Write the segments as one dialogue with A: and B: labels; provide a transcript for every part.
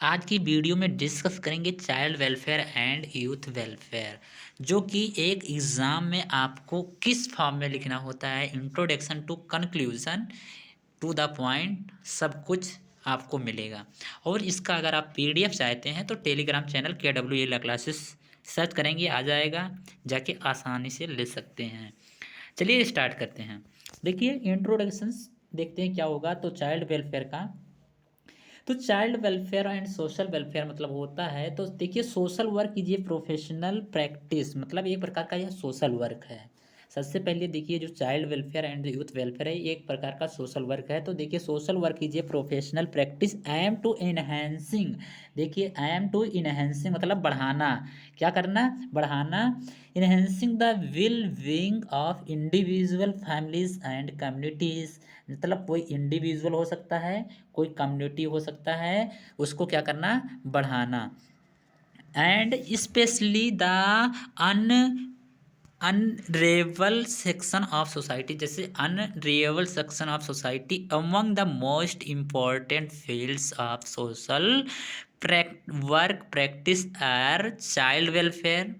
A: आज की वीडियो में डिस्कस करेंगे child welfare and youth welfare, जो कि एक एग्ज़ाम में आपको किस फॉर्म में लिखना होता है। Introduction to conclusion to the point, सब कुछ आपको मिलेगा। और इसका अगर आप पीडीएफ चाहते हैं तो Telegram channel KWL classes search करेंगे, आ जाएगा, जाके आसानी से ले सकते हैं। चलिए स्टार्ट करते हैं। देखिए इंट्रोडक्शंस देखते हैं क्या होगा। तो चाइल्ड वेलफेयर का, तो child welfare and social welfare मतलब होता है, तो देखिए सोशल वर्क कीजिए प्रोफेशनल प्रैक्टिस, मतलब एक प्रकार का यह सोशल वर्क है। सबसे पहले देखिए जो child welfare and youth welfare है, ये एक प्रकार का सोशल वर्क है। तो देखिए सोशल वर्क कीजिए professional practice aim to enhancing. देखिए एम टू इनहेंसिंग मतलब बढ़ाना, क्या करना, बढ़ाना। Enhancing the well being of individual families and communities, मतलब कोई इंडिविजुअल हो सकता है, कोई कम्युनिटी हो सकता है, उसको क्या करना, बढ़ाना। And specially the un vulnerable section of society, जैसे vulnerable section of society among the most important fields of social work practice are child welfare,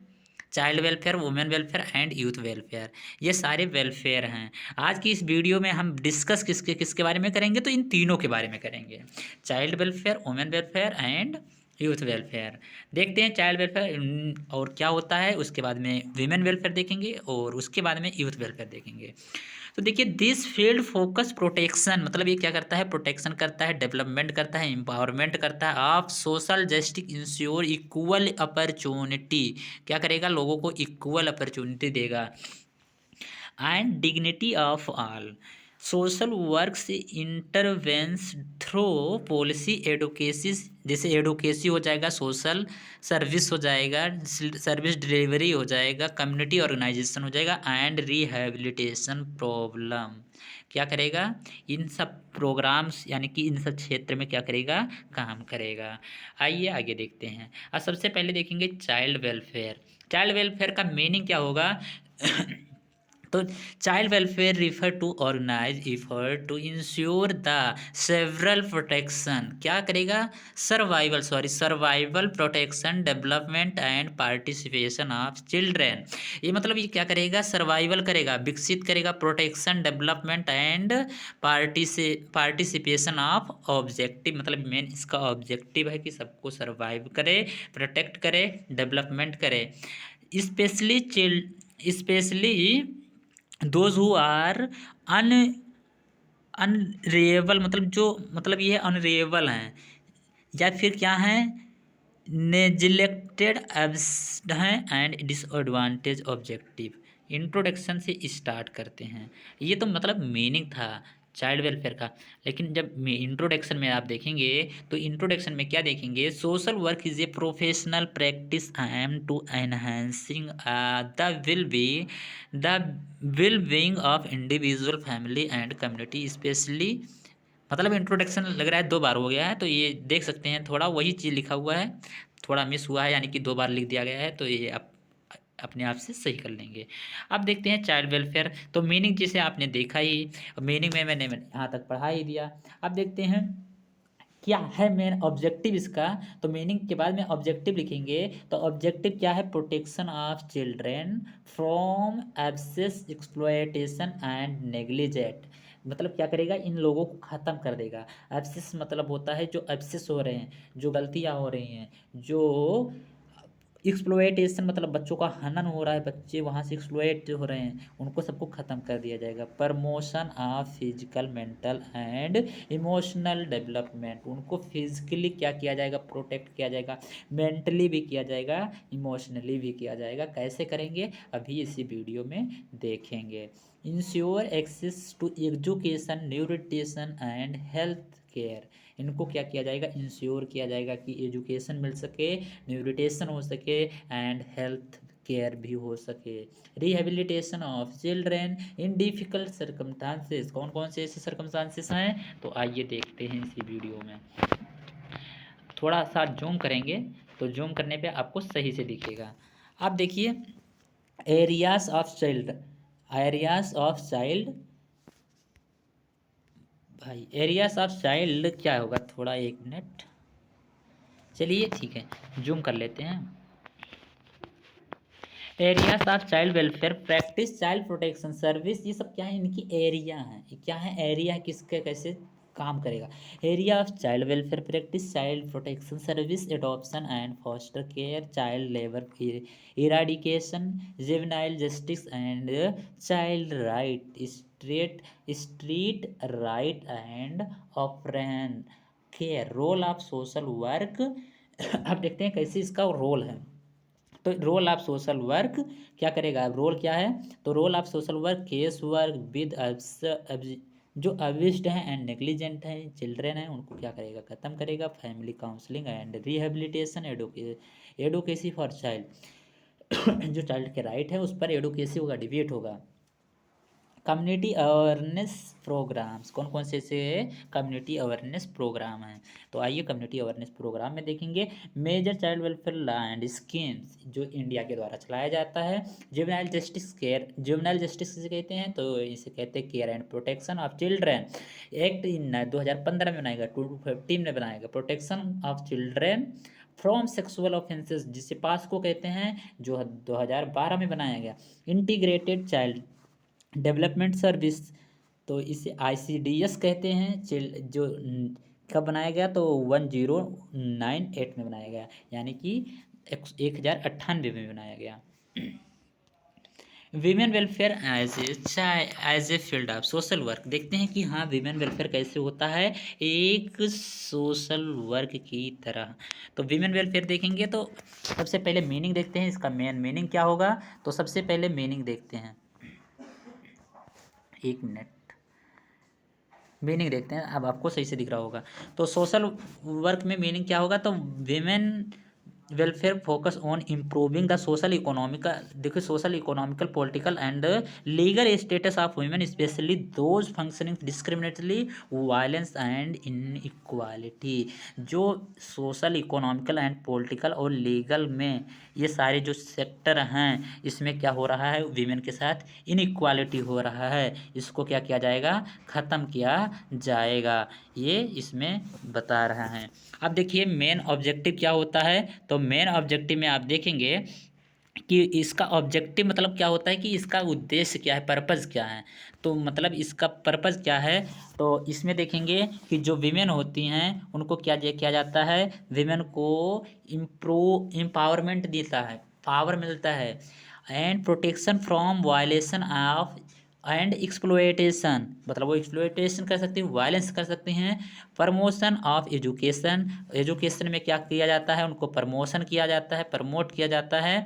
A: women welfare and youth welfare. ये सारे वेलफेयर हैं। आज की इस वीडियो में हम discuss किसके किसके बारे में करेंगे, तो इन तीनों के बारे में करेंगे। Child welfare, women welfare and youth welfare. देखते हैं चाइल्ड वेलफेयर और क्या होता है, उसके बाद में वीमेन वेलफेयर देखेंगे और उसके बाद में यूथ वेलफेयर देखेंगे। तो देखिए दिस फील्ड फोकस प्रोटेक्शन, मतलब ये क्या करता है, प्रोटेक्शन करता है, डेवलपमेंट करता है, एम्पावरमेंट करता है of social justice, ensure equal opportunity, क्या करेगा, लोगों को इक्वल अपॉर्चुनिटी देगा, and dignity of all. Social work से इंटरवेंस थ्रू पॉलिसी एडवोकेसी, जैसे एडवोकेसी हो जाएगा, सोशल सर्विस हो जाएगा, सर्विस डिलीवरी हो जाएगा, कम्युनिटी ऑर्गेनाइजेशन हो जाएगा, एंड रिहेबिलिटेशन प्रॉब्लम, क्या करेगा, इन सब प्रोग्राम्स यानी कि इन सब क्षेत्र में क्या करेगा, काम करेगा। आइए आगे देखते हैं। अब सबसे पहले देखेंगे चाइल्ड वेलफेयर। चाइल्ड वेलफेयर का मीनिंग क्या होगा तो child welfare refer to organise effort to ensure the several protection, क्या करेगा, survival protection, development and participation of children. ये मतलब ये क्या करेगा, सर्वाइवल करेगा, विकसित करेगा, protection, development and participation of objective, मतलब मेन इसका ऑब्जेक्टिव है कि सबको सर्वाइव करे, प्रोटेक्ट करे, डेवलपमेंट करे। Specially those who are un unreliable, मतलब जो, मतलब ये अनरिएबल हैं या फिर क्या हैं, नेग्लेक्टेड एब्स्ड हैं एंड डिसएडवांटेज ऑब्जेक्टिव। इंट्रोडक्शन से स्टार्ट करते हैं। ये तो मतलब मीनिंग था चाइल्ड वेलफेयर का। लेकिन जब इंट्रोडक्शन में आप देखेंगे तो इंट्रोडक्शन में क्या देखेंगे, social work is a professional practice aim to enhancing the well being of individual family and community specially, मतलब इंट्रोडक्शन लग रहा है दो बार हो गया है, तो ये देख सकते हैं थोड़ा वही चीज़ लिखा हुआ है, थोड़ा मिस हुआ है, यानी कि दो बार लिख दिया गया है, तो ये आप अपने आप से सही कर लेंगे। अब देखते हैं चाइल्ड वेलफेयर। तो मीनिंग जैसे आपने देखा ही, मीनिंग में मैंने यहाँ तक पढ़ा ही दिया। अब देखते हैं क्या है मेन ऑब्जेक्टिव इसका। तो मीनिंग के बाद में ऑब्जेक्टिव लिखेंगे, तो ऑब्जेक्टिव क्या है, protection of children from abscess, exploitation and negligent, मतलब क्या करेगा, इन लोगों को ख़त्म कर देगा। एब्सेस मतलब होता है जो एब्सेस हो रहे हैं, जो गलतियाँ हो रही हैं, जो एक्सप्लॉयटेशन मतलब बच्चों का हनन हो रहा है, बच्चे वहाँ से एक्सप्लॉयट हो रहे हैं, उनको सबको ख़त्म कर दिया जाएगा। Promotion of physical, mental and emotional development, उनको फिजिकली क्या किया जाएगा, प्रोटेक्ट किया जाएगा, मेंटली भी किया जाएगा, इमोशनली भी किया जाएगा। कैसे करेंगे अभी इसी वीडियो में देखेंगे। Ensure access to education, nutrition and health care, इनको क्या किया जाएगा, इंश्योर किया जाएगा कि एजुकेशन मिल सके, न्यूट्रिशन हो सके एंड हेल्थ केयर भी हो सके। Rehabilitation of children in difficult circumstances, कौन कौन से ऐसे सर्कमस्टांसेस हैं, तो आइए देखते हैं इसी वीडियो में। थोड़ा सा जूम करेंगे तो जूम करने पे आपको सही से दिखेगा। आप देखिए areas of child, areas of child, भाई एरियाज ऑफ चाइल्ड क्या होगा, थोड़ा एक मिनट, चलिए ठीक है, जूम कर लेते हैं। Areas of child welfare practice child protection service, ये सब क्या है, इनकी एरिया है। ये क्या है, एरिया किसके कैसे काम करेगा। Area of child welfare practice child protection service, adoption and foster care, child labour eradication, juvenile justice and child right, street right and operation care, role of social work. अब देखते हैं कैसे इसका रोल है। तो रोल ऑफ सोशल वर्क क्या करेगा, role क्या है, तो role of social work case work with जो अबिस्ड हैं एंड नेग्लिजेंट हैं चिल्ड्रेन हैं उनको क्या करेगा, ख़त्म करेगा। Family counselling and rehabilitation, advocacy for child जो चाइल्ड के राइट है उस पर एडोकेसी होगा, डिबेट होगा। कम्युनिटी अवेयरनेस प्रोग्राम्स, कौन कौन से कम्युनिटी अवेयरनेस प्रोग्राम हैं, तो आइए कम्युनिटी अवेयरनेस प्रोग्राम में देखेंगे। Major child welfare law and schemes जो इंडिया के द्वारा चलाया जाता है। Juvenile justice care, juvenile justice किसे कहते हैं, तो इसे कहते हैं care and protection of children act in 2015 में बनाया गया, 2015 में बनाया गया। Protection of children from sexual offences जिसे पास्को कहते हैं, जो 2012 में बनाया गया। इंटीग्रेटेड चाइल्ड डेवलपमेंट सर्विस, तो इसे ICDS कहते हैं। जो कब बनाया गया, तो 1098 में बनाया गया, यानी कि 1098 में बनाया गया। Women welfare as a field of social work, देखते हैं कि हाँ वीमेन वेलफेयर कैसे होता है एक सोशल वर्क की तरह। तो वीमेन वेलफेयर देखेंगे तो सबसे पहले मीनिंग देखते हैं, इसका मेन मीनिंग क्या होगा, तो सबसे पहले मीनिंग देखते हैं, एक मिनट, मीनिंग देखते हैं, अब आपको सही से दिख रहा होगा। तो सोशल वर्क में मीनिंग क्या होगा, तो women welfare focus on improving the social economical, देखिए social economical political and legal status of women specially those functioning discriminately violence and inequality. जो सोशल इकोनॉमिकल एंड पॉलिटिकल और लीगल में ये सारे जो सेक्टर हैं इसमें क्या हो रहा है, वीमेन के साथ इनइक्वालिटी हो रहा है, इसको क्या किया जाएगा, ख़त्म किया जाएगा, ये इसमें बता रहा है। अब देखिए मेन ऑब्जेक्टिव क्या होता है, तो मेन ऑब्जेक्टिव में आप देखेंगे कि इसका ऑब्जेक्टिव मतलब क्या होता है, कि इसका उद्देश्य क्या है, पर्पज़ क्या है, तो मतलब इसका पर्पज़ क्या है, तो इसमें देखेंगे कि जो विमेन होती हैं उनको क्या किया जाता है, विमेन को एम्पावरमेंट देता है, पावर मिलता है, and protection from violation of and exploitation, मतलब वो एक्सप्लोइटेशन कर सकती हैं, वायलेंस कर सकती हैं। प्रमोशन ऑफ एजुकेशन, एजुकेशन में क्या किया जाता है, उनको प्रमोशन किया जाता है, प्रमोट किया जाता है।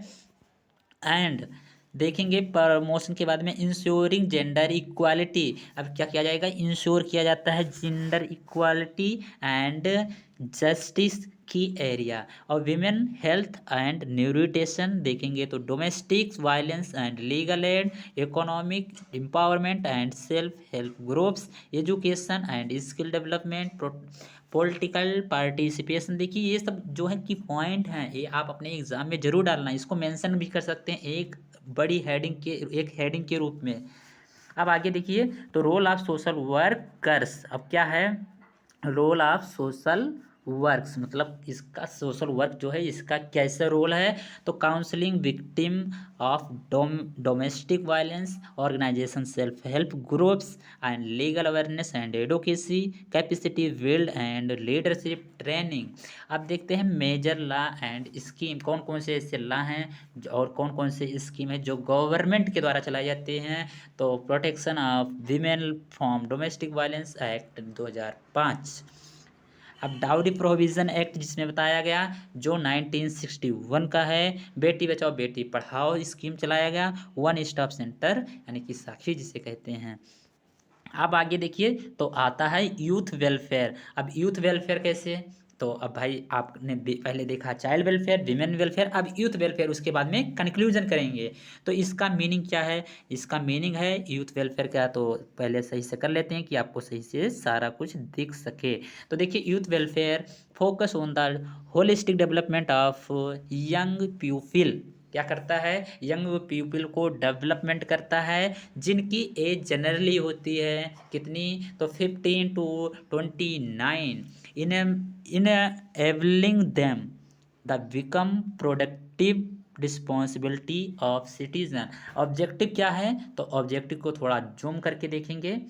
A: एंड देखेंगे प्रमोशन के बाद में इंश्योरिंग जेंडर इक्वालिटी, अब क्या किया जाएगा, इंश्योर किया जाता है जेंडर इक्वालिटी एंड जस्टिस की एरिया। और विमेन हेल्थ एंड न्यूट्रिशन देखेंगे तो domestic violence and legal aid, economic empowerment and self help groups, education and skill development, political participation. देखिए ये सब जो है कि पॉइंट हैं, ये आप अपने एग्जाम में जरूर डालना, इसको मेंशन भी कर सकते हैं एक बड़ी हेडिंग के, एक हेडिंग के रूप में। अब आगे देखिए, तो रोल ऑफ सोशल वर्कर्स, अब क्या है, रोल ऑफ सोशल वर्क्स मतलब इसका सोशल वर्क जो है इसका कैसे रोल है, तो counselling victim of domestic violence, organisation self help groups and legal awareness and advocacy, capacity build and leadership training. अब देखते हैं मेजर लॉ एंड स्कीम, कौन कौन से ऐसे लॉ हैं और कौन कौन से स्कीम है जो गवर्नमेंट के द्वारा चलाए जाते हैं, तो protection of women from domestic violence act 2005। अब डाउरी प्रोविज़न एक्ट जिसमें बताया गया जो 1961 का है, बेटी बचाओ बेटी पढ़ाओ स्कीम चलाया गया, वन स्टॉप सेंटर यानी कि साक्षी जिसे कहते हैं। अब आगे देखिए तो आता है यूथ वेलफेयर। अब यूथ वेलफेयर कैसे, तो अब भाई आपने पहले देखा चाइल्ड वेलफेयर, विमेन वेलफेयर, अब यूथ वेलफेयर, उसके बाद में कंक्लूजन करेंगे। तो इसका मीनिंग क्या है, इसका मीनिंग है यूथ वेलफेयर क्या, तो पहले सही से कर लेते हैं कि आपको सही से सारा कुछ दिख सके। तो देखिए youth welfare focus on the holistic development of young people, क्या करता है, यंग पीपल को डेवलपमेंट करता है जिनकी एज जनरली होती है कितनी, तो 15 to 29 enabling them the become productive responsibility of citizen. Objective क्या है, तो ऑब्जेक्टिव को थोड़ा जूम करके देखेंगे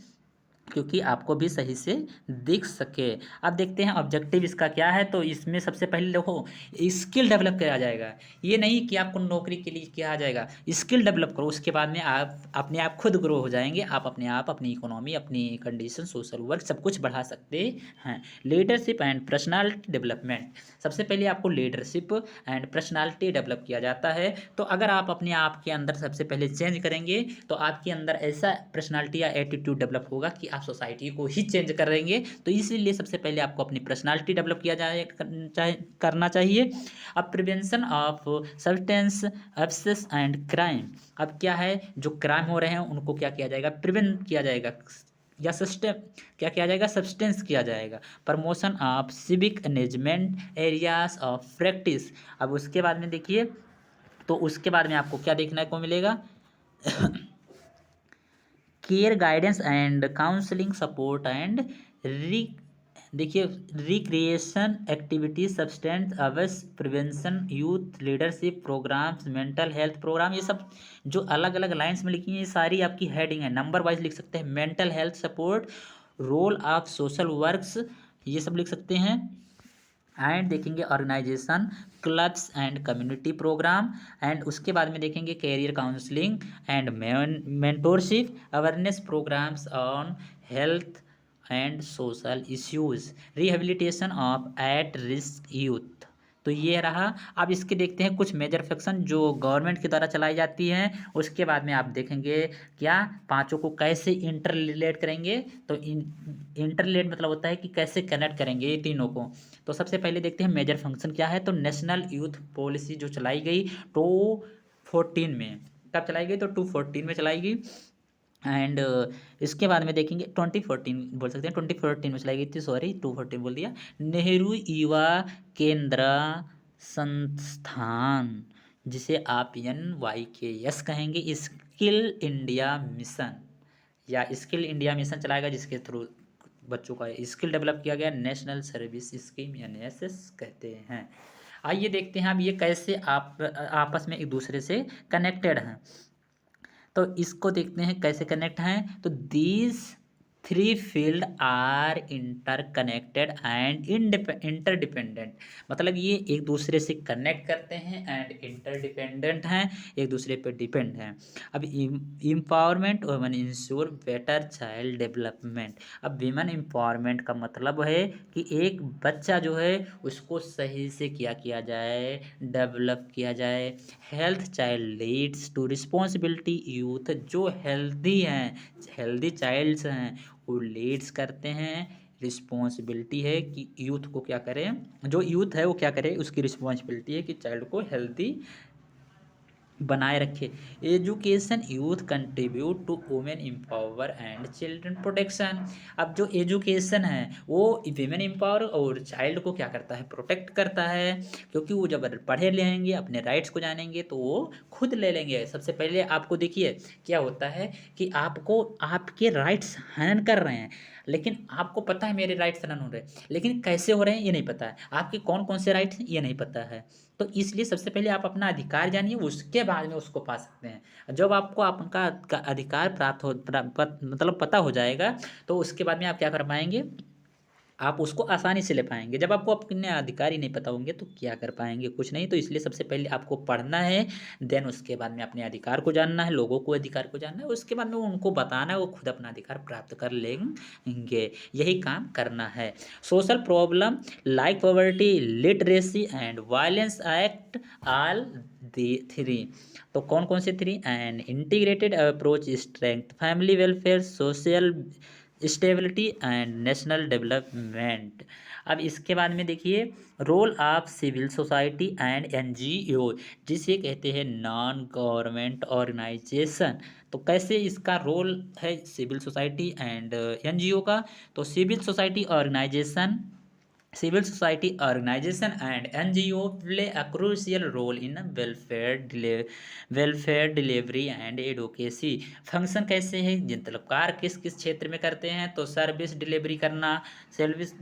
A: क्योंकि आपको भी सही से दिख सके। अब देखते हैं ऑब्जेक्टिव इसका क्या है। तो इसमें सबसे पहले देखो स्किल डेवलप किया जाएगा। ये नहीं कि आपको नौकरी के लिए किया जाएगा, स्किल डेवलप करो, उसके बाद में आप अपने आप खुद ग्रो हो जाएंगे। आप अपने आप अपनी इकोनॉमी, अपनी कंडीशन, सोशल वर्क सब कुछ बढ़ा सकते हैं। लीडरशिप एंड पर्सनालिटी डेवलपमेंट, सबसे पहले आपको लीडरशिप एंड पर्सनालिटी डेवलप किया जाता है। तो अगर आप अपने आप के अंदर सबसे पहले चेंज करेंगे तो आपके अंदर ऐसा पर्सनालिटी या एटीट्यूड डेवलप होगा कि आप सोसाइटी को ही चेंज करेंगे। तो इसीलिए सबसे पहले आपको अपनी पर्सनालिटी डेवलप किया जाए करना चाहिए। अब prevention of substance abuse and crime, अब क्या है जो क्राइम हो रहे हैं उनको क्या किया जाएगा, प्रिवेंट किया जाएगा या सिस्टम क्या किया जाएगा, सब्सटेंस किया जाएगा। Promotion of civic engagement areas of practice, अब उसके बाद में देखिए तो उसके बाद में आपको क्या देखने को मिलेगा, care guidance and counselling support and re देखिए recreation activities, substance abuse prevention, youth leadership programmes, mental health programme, ये सब जो अलग अलग लाइंस में लिखी हैं ये सारी आपकी हेडिंग है, नंबर वाइज लिख सकते हैं। Mental health support, role of social works, ये सब लिख सकते हैं। एंड देखेंगे organisation, clubs and community programme, and उसके बाद में देखेंगे career counselling and mentorship, awareness programmes on health and social issues, rehabilitation of at risk youth. तो ये रहा। अब इसके देखते हैं कुछ मेजर फंक्शन जो गवर्नमेंट के द्वारा चलाई जाती हैं। उसके बाद में आप देखेंगे क्या पांचों को कैसे इंटर रिलेट करेंगे। तो इंटर रिलेट मतलब होता है कि कैसे कनेक्ट करेंगे ये तीनों को। तो सबसे पहले देखते हैं मेजर फंक्शन क्या है। तो नेशनल यूथ पॉलिसी जो चलाई गई 2014 में, कब चलाई गई, तो 2014 में चलाई गई। एंड इसके बाद में देखेंगे 2014 बोल सकते हैं, 2014 में चलाई गई थी, सॉरी 2014 बोल दिया। नेहरू युवा केंद्र संस्थान, जिसे आप NYKS कहेंगे, स्किल इंडिया मिशन या स्किल इंडिया मिशन चलाएगा, जिसके थ्रू बच्चों का स्किल डेवलप किया गया। नेशनल सर्विस स्कीम NSS कहते हैं। आइए देखते हैं अब ये कैसे आप आपस में एक दूसरे से कनेक्टेड हैं। तो इसको देखते हैं कैसे कनेक्ट हैं। तो these three field are interconnected and interdependent, मतलब ये एक दूसरे से कनेक्ट करते हैं एंड इंटरडिपेंडेंट हैं, एक दूसरे पे डिपेंड हैं। अब empowerment women ensure better child development. अब विमेन एम्पावरमेंट का मतलब है कि एक बच्चा जो है उसको सही से क्या किया जाए, डेवलप किया जाए। Health child leads to responsibility youth, जो हेल्दी हैं, हेल्दी चाइल्ड्स हैं वो लीड्स करते हैं, रिस्पॉन्सिबिलिटी है कि यूथ को क्या करें, जो यूथ है वो क्या करे, उसकी रिस्पॉन्सिबिलिटी है कि चाइल्ड को हेल्दी बनाए रखे। Education youth contribute to women empower and children protection. अब जो एजुकेशन है वो वुमेन एम्पावर और चाइल्ड को क्या करता है, प्रोटेक्ट करता है, क्योंकि वो जब पढ़े लेंगे अपने राइट्स को जानेंगे तो वो खुद ले लेंगे। सबसे पहले आपको देखिए क्या होता है कि आपको आपके राइट्स हनन कर रहे हैं, लेकिन आपको पता है मेरे राइट्स हनन हो रहे हैं, लेकिन कैसे हो रहे हैं ये नहीं पता है, आपके कौन कौन से राइट्स ये नहीं पता है। तो इसलिए सबसे पहले आप अपना अधिकार जानिए, उसके बाद में उसको पा सकते हैं। जब आपको आपका अधिकार प्राप्त हो मतलब पता हो जाएगा तो उसके बाद में आप क्या कर पाएंगे, आप उसको आसानी से ले पाएंगे। जब आपको अपने अधिकार ही नहीं पता होंगे तो क्या कर पाएंगे, कुछ नहीं। तो इसलिए सबसे पहले आपको पढ़ना है, देन उसके बाद में अपने अधिकार को जानना है, लोगों को अधिकार को जानना है, उसके बाद में उनको बताना है, वो खुद अपना अधिकार प्राप्त कर लेंगे। यही काम करना है। Social problem like poverty, literacy and violence act all the three. तो कौन कौन से three, and integrated approach strength family welfare, social stability and national development. अब इसके बाद में देखिए role of civil society and NGO, जिसे कहते हैं नॉन गवर्नमेंट ऑर्गेनाइजेशन। तो कैसे इसका रोल है सिविल सोसाइटी एंड NGO का, तो civil society organisation Civil society organization and NGO play a crucial role in welfare delivery and advocacy. Function कैसे है, मतलब कार्य किस किस क्षेत्र में करते हैं, तो सर्विस डिलीवरी करना, सर्विस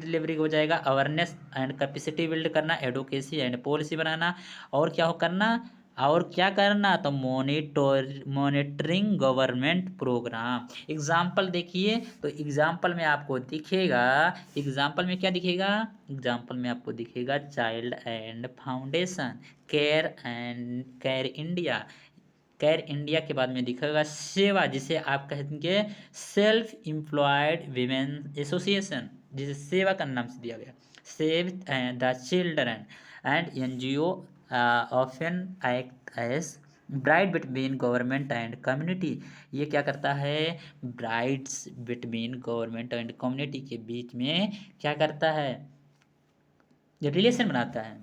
A: डिलीवरी हो जाएगा, अवेयरनेस एंड कैपेसिटी बिल्ड करना, एडवोकेसी एंड पॉलिसी बनाना, और क्या हो करना, और क्या करना, तो मॉनिटरिंग गवर्नमेंट प्रोग्राम। एग्जाम्पल देखिए, तो एग्जाम्पल में आपको दिखेगा, एग्जाम्पल में क्या दिखेगा, एग्जाम्पल में आपको दिखेगा child and foundation, care India, care India के बाद में दिखेगा सेवा, जिसे आप कहेंगे सेल्फ एम्प्लॉयड वीमेन एसोसिएशन, जिसे सेवा का नाम से दिया गया, save the children and NGO often act as bride between government and community. ये क्या करता है, brides between government and community के बीच में क्या करता है, ये रिलेशन बनाता है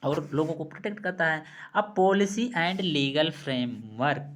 A: और लोगों को प्रोटेक्ट करता है। अब पॉलिसी एंड लीगल फ्रेमवर्क,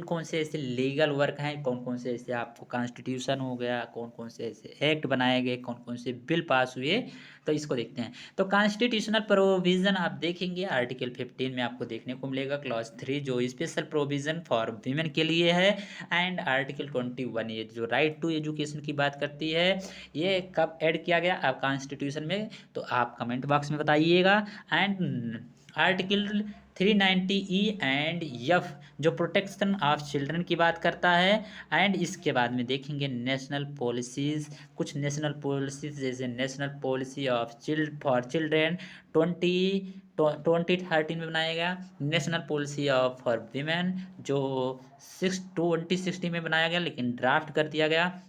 A: कौन से ऐसे लीगल वर्क हैं, कौन कौन से ऐसे आपको कॉन्स्टिट्यूशन हो गया, कौन कौन से ऐसे एक्ट बनाए गए, कौन कौन से बिल पास हुए, तो इसको देखते हैं। तो कॉन्स्टिट्यूशनल प्रोविज़न आप देखेंगे आर्टिकल 15 में आपको देखने को मिलेगा, क्लॉज 3 जो स्पेशल प्रोविज़न फॉर वीमेन के लिए है, एंड आर्टिकल 21 ये जो राइट टू एजुकेशन की बात करती है, ये कब ऐड किया गया आप कॉन्स्टिट्यूशन में, तो आप कमेंट बॉक्स में बताइएगा। एंड आर्टिकल 390 एंड एफ जो प्रोटेक्शन ऑफ चिल्ड्रन की बात करता है, एंड इसके बाद में देखेंगे नेशनल पॉलिसीज़, कुछ नेशनल पॉलिसीज़ जैसे national policy of for children 2013 में बनाया गया, national policy of for women जो 2016 में बनाया गया लेकिन ड्राफ्ट कर दिया गया,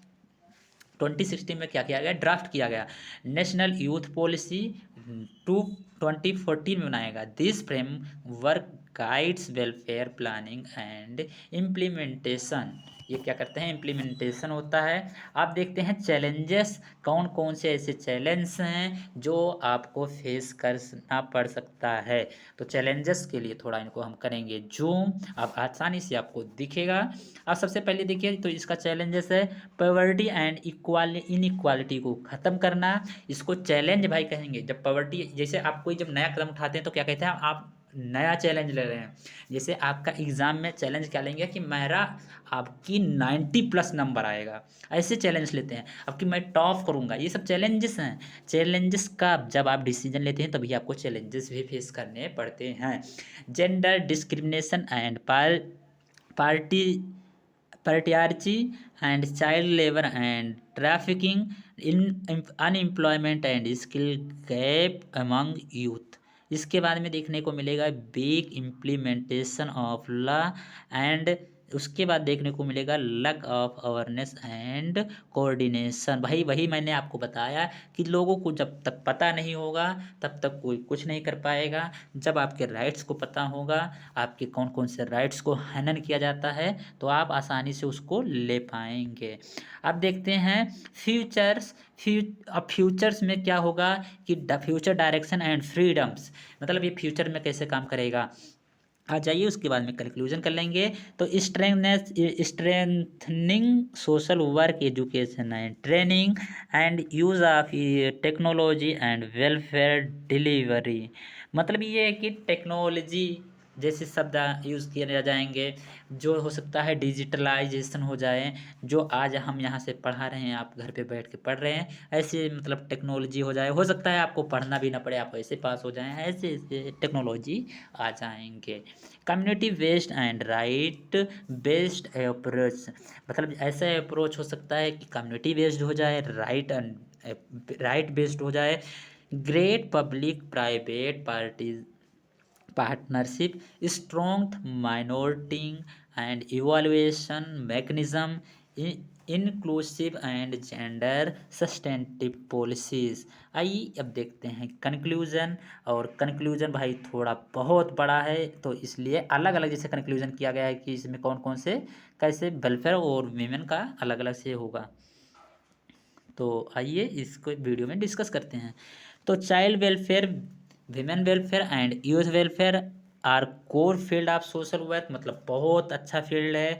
A: 2016 में क्या किया गया, ड्राफ्ट किया गया, नेशनल यूथ पॉलिसी 2014 में बनाया गया। This framework guides welfare planning and implementation, ये क्या करते हैं, इम्प्लीमेंटेशन होता है। आप देखते हैं चैलेंजेस, कौन कौन से ऐसे चैलेंज हैं जो आपको फेस करना पड़ सकता है, तो चैलेंजेस के लिए थोड़ा इनको हम करेंगे जूम, अब आसानी से आपको दिखेगा। अब सबसे पहले देखिए, तो इसका चैलेंजेस है पॉवर्टी एंड इनइक्वालिटी को ख़त्म करना, इसको चैलेंज भाई कहेंगे। जब पॉवर्टी, जैसे आप कोई जब नया कदम उठाते हैं तो क्या कहते हैं, आप नया चैलेंज ले रहे हैं, जैसे आपका एग्ज़ाम में चैलेंज क्या लेंगे कि मेरा आपकी 90+ नंबर आएगा, ऐसे चैलेंज लेते हैं, अब कि मैं टॉप करूंगा, ये सब चैलेंजेस हैं। चैलेंजेस का जब आप डिसीजन लेते हैं तभी आपको चैलेंजेस भी फेस करने पड़ते हैं। Gender discrimination and party patriarchy and child labor and trafficking in unemployment and skill gap among youth। इसके बाद में देखने को मिलेगा weak implementation of law and उसके बाद देखने को मिलेगा lack of awareness and coordination. भाई वही मैंने आपको बताया कि लोगों को जब तक पता नहीं होगा तब तक कोई कुछ नहीं कर पाएगा। जब आपके राइट्स को पता होगा, आपके कौन कौन से राइट्स को हनन किया जाता है, तो आप आसानी से उसको ले पाएंगे। अब देखते हैं फ्यूचर्स में क्या होगा कि फ्यूचर डायरेक्शन एंड फ्रीडम्स, मतलब ये फ्यूचर में कैसे काम करेगा, आ जाइए उसके बाद में कंक्लूजन कर लेंगे। तो strengthening social work education and training and use of technology and welfare delivery, मतलब ये है कि टेक्नोलॉजी जैसे शब्द यूज़ किए जाएंगे, जो हो सकता है डिजिटलाइजेशन हो जाए, जो आज हम यहाँ से पढ़ा रहे हैं आप घर पे बैठ के पढ़ रहे हैं, ऐसे मतलब टेक्नोलॉजी हो जाए, हो सकता है आपको पढ़ना भी ना पड़े, आप ऐसे पास हो जाएं, ऐसे ऐसे टेक्नोलॉजी आ जाएंगे। Community based and right based approach, मतलब ऐसा अप्रोच हो सकता है कि कम्युनिटी बेस्ड हो जाए, राइट बेस्ड हो जाए, great public private partnership, strong minority and evaluation mechanism, inclusive and gender sensitive policies. आइए अब देखते हैं कंक्लूजन, और कंक्लूजन भाई थोड़ा बहुत बड़ा है तो इसलिए अलग अलग जैसे कंक्लूजन किया गया है कि इसमें कौन कौन से कैसे वेलफेयर और वीमेन का अलग अलग से होगा। तो आइए इसको वीडियो में डिस्कस करते हैं। तो child welfare, women welfare and youth welfare are core field of social work, मतलब बहुत अच्छा फील्ड है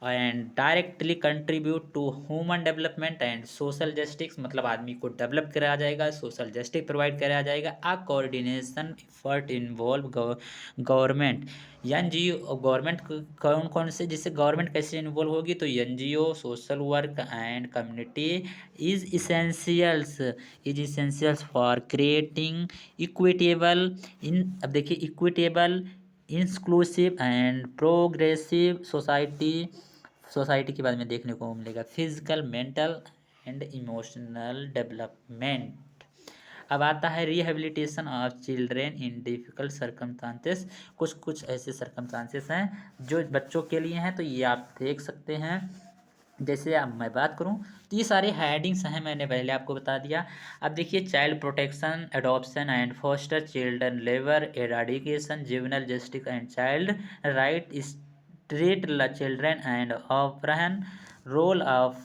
A: and directly contribute to human development and social justice, मतलब आदमी को डेवलप कराया जाएगा, सोशल जस्टिस प्रोवाइड कराया जाएगा। A coordination effort involve government, NGO, government कौन कौन से, जिससे गवर्नमेंट कैसे इन्वॉल्व होगी, तो NGO, social work and community is essentials for creating equitable in, अब देखिए equitable, inclusive and progressive society के बाद में देखने को मिलेगा physical, mental and emotional development. अब आता है rehabilitation of children in difficult circumstances. कुछ कुछ ऐसे सर्कमस्टांसेस हैं जो बच्चों के लिए हैं, तो ये आप देख सकते हैं। जैसे अब मैं बात करूं तो ये सारे हेडिंग्स हैं, मैंने पहले आपको बता दिया। अब देखिए child protection, adoption and foster, children labour eradication, juvenile justice and child right, street children and operation, role of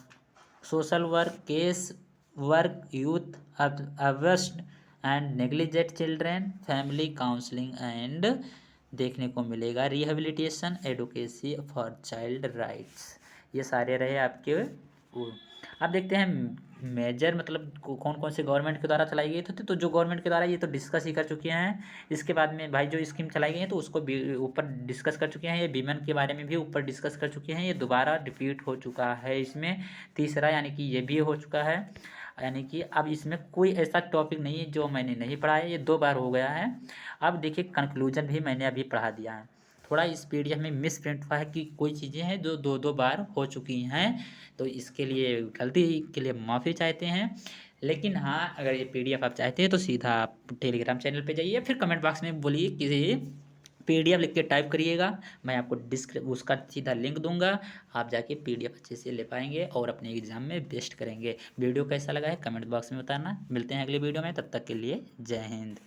A: social work, case work, youth abused and negligent children, family counselling and देखने को मिलेगा rehabilitation, advocacy for child rights. ये सारे रहे आपके वो। अब देखते हैं मेजर, मतलब कौन कौन से गवर्नमेंट के द्वारा चलाई गई थी, तो जो गवर्नमेंट के द्वारा, ये तो डिस्कस ही कर चुके हैं। इसके बाद में भाई जो स्कीम चलाई गई है तो उसको भी ऊपर डिस्कस कर चुके हैं। ये विमेन के बारे में भी ऊपर डिस्कस कर चुके हैं, ये दोबारा रिपीट हो चुका है इसमें तीसरा, यानी कि ये भी हो चुका है। यानी कि अब इसमें कोई ऐसा टॉपिक नहीं है जो मैंने नहीं पढ़ा है, ये 2 बार हो गया है। अब देखिए कंक्लूजन भी मैंने अभी पढ़ा दिया है। थोड़ा इस पीडीएफ में मिस प्रिंट हुआ है कि कोई चीज़ें हैं जो 2 बार हो चुकी हैं, तो इसके लिए गलती के लिए माफ़ी चाहते हैं। लेकिन हाँ, अगर ये पीडीएफ आप चाहते हैं तो सीधा आप टेलीग्राम चैनल पे जाइए, फिर कमेंट बॉक्स में बोलिए कि पीडीएफ लिख के टाइप करिएगा, मैं आपको उसका सीधा लिंक दूंगा, आप जाके पीडीएफ अच्छे से ले पाएंगे और अपने एग्ज़ाम में बेस्ट करेंगे। वीडियो कैसा लगा है कमेंट बॉक्स में बताना। मिलते हैं अगले वीडियो में, तब तक के लिए जय हिंद।